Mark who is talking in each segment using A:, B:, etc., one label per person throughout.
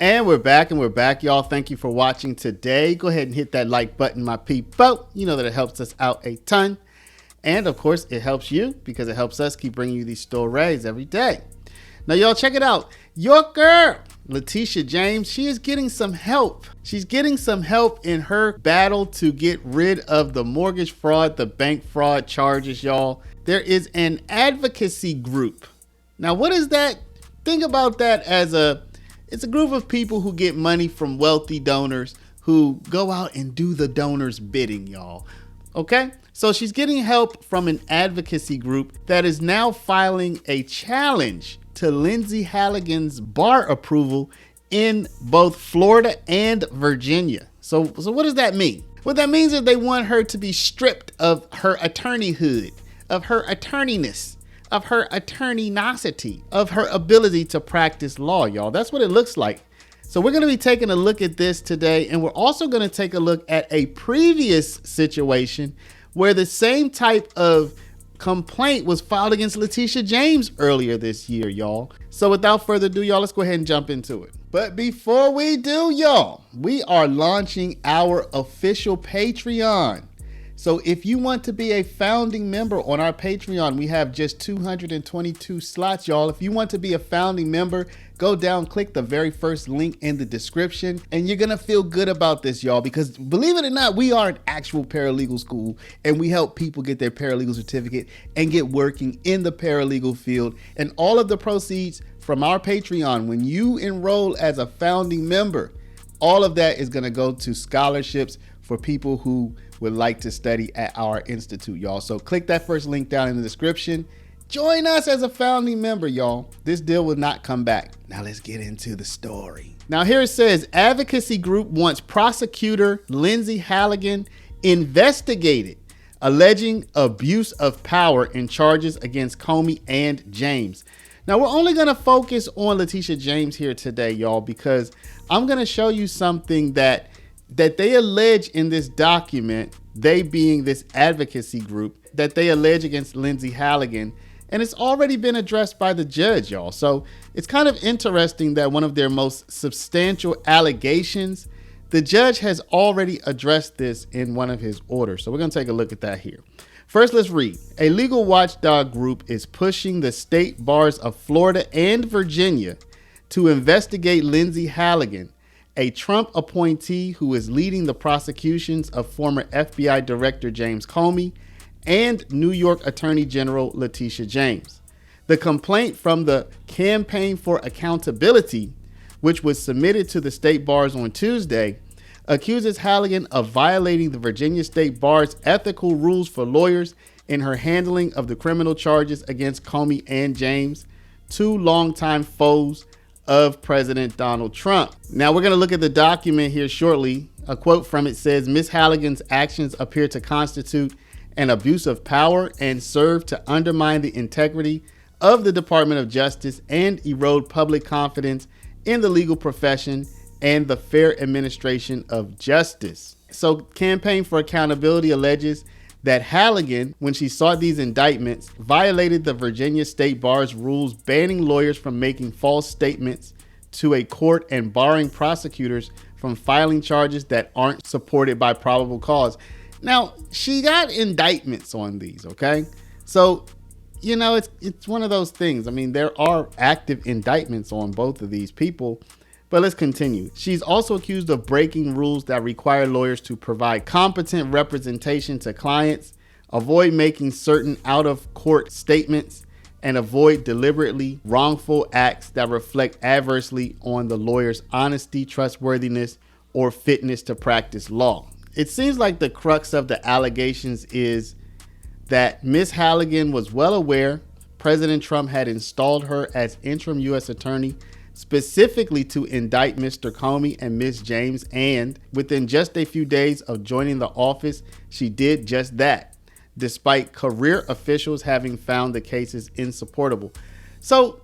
A: And we're back, y'all. Thank you for watching today. Go ahead and hit that like button, my people. You know that it helps us out a ton. And of course, it helps you because it helps us keep bringing you these stories every day. Now, y'all, check it out. Your girl, Letitia James, she is getting some help. She's getting some help in her battle to get rid of the mortgage fraud, the bank fraud charges, y'all. There is an advocacy group. Now, what is that? Think about that as it's a group of people who get money from wealthy donors who go out and do the donor's bidding, y'all. Okay? So she's getting help from an advocacy group that is now filing a challenge to Lindsey Halligan's bar approval in both Florida and Virginia. So what does that mean? What that means is they want her to be stripped of her attorneyhood, of her attorneyness, of her attorneynosity, of her ability to practice law, y'all. That's what it looks like. So we're going to be taking a look at this today, and we're also going to take a look at a previous situation where the same type of complaint was filed against Letitia James earlier this year, y'all. So without further ado, y'all, let's go ahead and jump into it. But before we do, y'all, we are launching our official Patreon. So if you want to be a founding member on our Patreon, we have just 222 slots, y'all. If you want to be a founding member, go down, click the very first link in the description, and you're going to feel good about this, y'all, because believe it or not, we are an actual paralegal school, and we help people get their paralegal certificate and get working in the paralegal field. And all of the proceeds from our Patreon, when you enroll as a founding member, all of that is going to go to scholarships for people who would like to study at our institute, y'all. So click that first link down in the description. Join us as a founding member, y'all. This deal will not come back. Now let's get into the story. Now here it says, advocacy group wants prosecutor Lindsey Halligan investigated, alleging abuse of power in charges against Comey and James. Now we're only gonna focus on Letitia James here today, y'all, because I'm gonna show you something that they allege in this document, they being this advocacy group, that they allege against Lindsey Halligan, and it's already been addressed by the judge, y'all. So it's kind of interesting that one of their most substantial allegations, the judge has already addressed this in one of his orders. So we're gonna take a look at that here. First, let's read. A legal watchdog group is pushing the state bars of Florida and Virginia to investigate Lindsey Halligan, a Trump appointee who is leading the prosecutions of former FBI Director James Comey and New York Attorney General Letitia James. The complaint from the Campaign for Accountability, which was submitted to the state bars on Tuesday, accuses Halligan of violating the Virginia State Bar's ethical rules for lawyers in her handling of the criminal charges against Comey and James, two longtime foes of President Donald Trump. Now we're going to look at the document here shortly. A quote from it says, Ms. Halligan's actions appear to constitute an abuse of power and serve to undermine the integrity of the Department of Justice and erode public confidence in the legal profession and the fair administration of justice. So Campaign for Accountability alleges that Halligan, when she sought these indictments, violated the Virginia State Bar's rules banning lawyers from making false statements to a court and barring prosecutors from filing charges that aren't supported by probable cause. Now, she got indictments on these, okay? So, you know, it's one of those things. I mean, there are active indictments on both of these people. But let's continue. She's also accused of breaking rules that require lawyers to provide competent representation to clients, avoid making certain out-of-court statements, and avoid deliberately wrongful acts that reflect adversely on the lawyer's honesty, trustworthiness, or fitness to practice law. It seems like the crux of the allegations is that Ms. Halligan was well aware President Trump had installed her as interim U.S. attorney specifically to indict Mr. Comey and Ms. James, and within just a few days of joining the office, she did just that, despite career officials having found the cases insupportable. So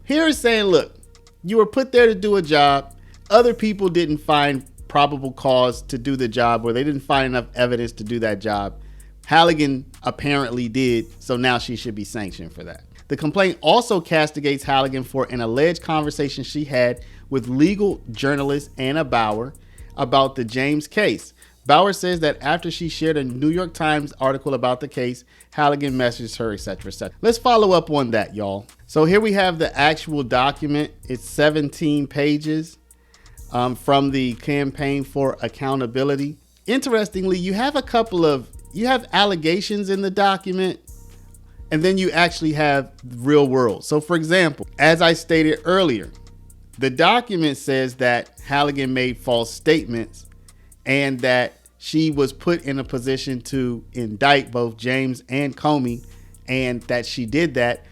A: here is saying, look, you were put there to do a job. Other people didn't find probable cause to do the job, or they didn't find enough evidence to do that job. Halligan apparently did, so now she should be sanctioned for that. The complaint also castigates Halligan for an alleged conversation she had with legal journalist Anna Bauer about the James case. Bauer says that after she shared a New York Times article about the case, Halligan messaged her, etc., etc. Let's follow up on that, y'all. So here we have the actual document. It's 17 pages from the Campaign for Accountability. Interestingly, you have allegations in the document, and then you actually have real world. So for example, as I stated earlier, the document says that Halligan made false statements and that she was put in a position to indict both James and Comey, and that she did that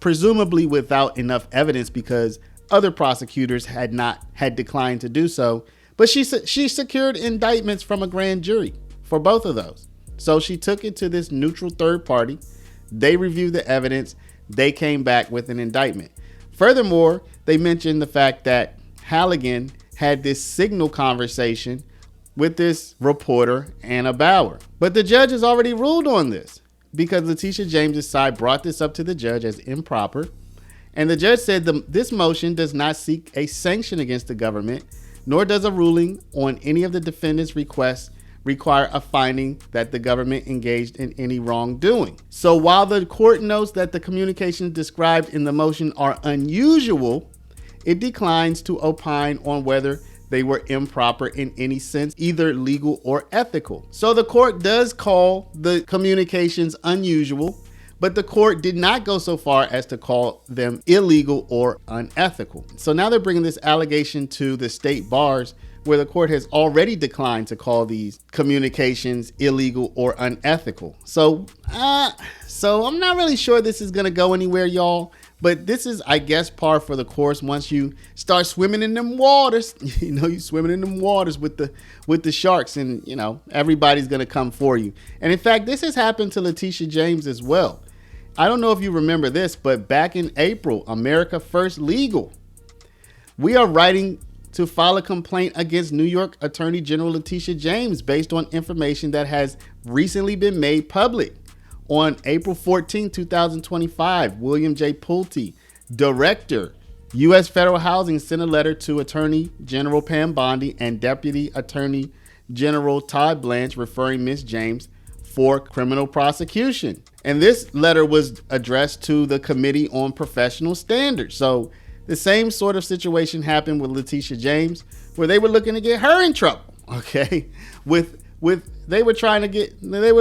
A: presumably without enough evidence because other prosecutors had declined to do so. But she secured indictments from a grand jury for both of those. So she took it to this neutral third party. They reviewed the evidence. They came back with an indictment. Furthermore, they mentioned the fact that Halligan had this signal conversation with this reporter, Anna Bauer. But the judge has already ruled on this because Letitia James's side brought this up to the judge as improper. And the judge said this motion does not seek a sanction against the government, nor does a ruling on any of the defendant's requests require a finding that the government engaged in any wrongdoing. So while the court notes that the communications described in the motion are unusual, it declines to opine on whether they were improper in any sense, either legal or ethical. So the court does call the communications unusual, but the court did not go so far as to call them illegal or unethical. So now they're bringing this allegation to the state bars, where the court has already declined to call these communications illegal or unethical. So I'm not really sure this is going to go anywhere, y'all. But this is, I guess, par for the course. Once you start swimming in them waters, you swimming in them waters with the sharks, and everybody's going to come for you. And in fact, this has happened to Letitia James as well. I don't know if you remember this, but back in April, America First Legal, we are writing to file a complaint against New York Attorney General Letitia James based on information that has recently been made public. On April 14, 2025, William J. Pulte, Director, U.S. Federal Housing, sent a letter to Attorney General Pam Bondi and Deputy Attorney General Todd Blanche referring Ms. James for criminal prosecution. And this letter was addressed to the Committee on Professional Standards. So the same sort of situation happened with Letitia James, where they were looking to get her in trouble, okay? They were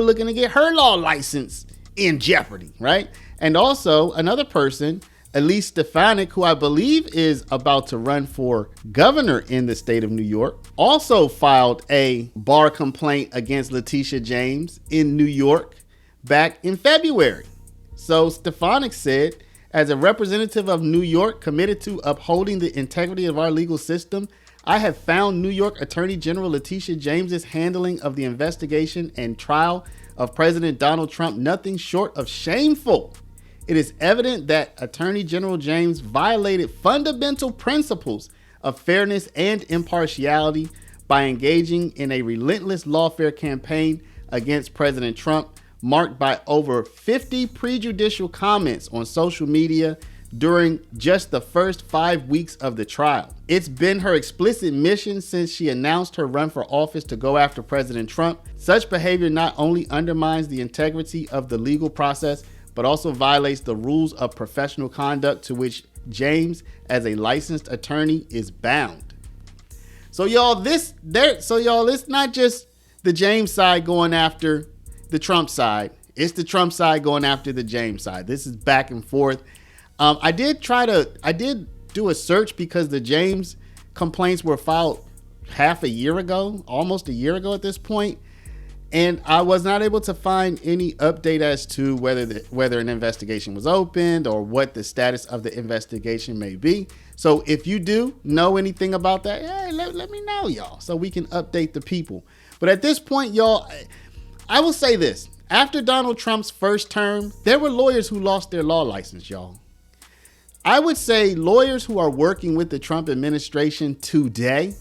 A: looking to get her law license in jeopardy, right? And also another person, Elise Stefanik, who I believe is about to run for governor in the state of New York, also filed a bar complaint against Letitia James in New York back in February. So Stefanik said, as a representative of New York committed to upholding the integrity of our legal system, I have found New York Attorney General Letitia James's handling of the investigation and trial of President Donald Trump nothing short of shameful. It is evident that Attorney General James violated fundamental principles of fairness and impartiality by engaging in a relentless lawfare campaign against President Trump, marked by over 50 prejudicial comments on social media during just the first 5 weeks of the trial. It's been her explicit mission since she announced her run for office to go after President Trump. Such behavior not only undermines the integrity of the legal process, but also violates the rules of professional conduct to which James, as a licensed attorney, is bound. So y'all, it's not just the James side going after the Trump side. It's the Trump side going after the James side. This is back and forth. I did do a search because the James complaints were filed almost a year ago at this point. And I was not able to find any update as to whether an investigation was opened or what the status of the investigation may be. So if you do know anything about that, hey, let me know, y'all, so we can update the people. But at this point, y'all, I will say this. After Donald Trump's first term, there were lawyers who lost their law license, y'all. I would say lawyers who are working with the Trump administration today,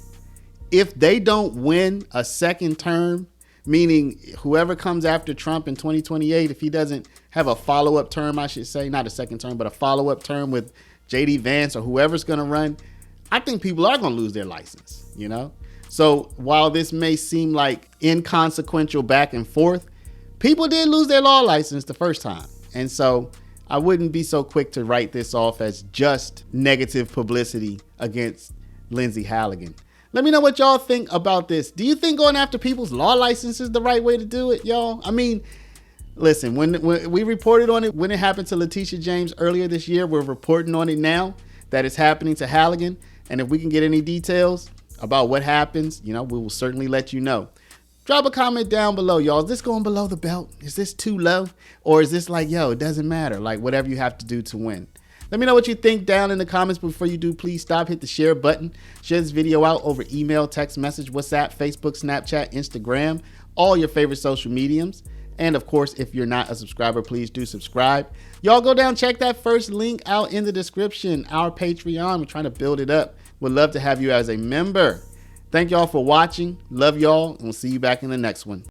A: if they don't win a second term, meaning whoever comes after Trump in 2028, if he doesn't have a follow-up term, I should say, not a second term, but a follow-up term with J.D. Vance or whoever's going to run, I think people are going to lose their license, you know? So while this may seem like inconsequential back and forth, people did lose their law license the first time. And so I wouldn't be so quick to write this off as just negative publicity against Lindsey Halligan. Let me know what y'all think about this. Do you think going after people's law license is the right way to do it, y'all? I mean, listen, when we reported on it, when it happened to Letitia James earlier this year, we're reporting on it now that it's happening to Halligan. And if we can get any details about what happens, we will certainly let you know. Drop a comment down below, y'all. Is this going below the belt? Is this too low? Or is this like, it doesn't matter, like whatever you have to do to win? Let me know what you think down in the comments. Before you do, please stop, hit the share button. Share this video out over email, text message, WhatsApp, Facebook, Snapchat, Instagram, all your favorite social mediums. And of course, if you're not a subscriber, please do subscribe. Y'all go down, check that first link out in the description, our Patreon. We're trying to build it up. Would love to have you as a member. Thank y'all for watching. Love y'all, and we'll see you back in the next one.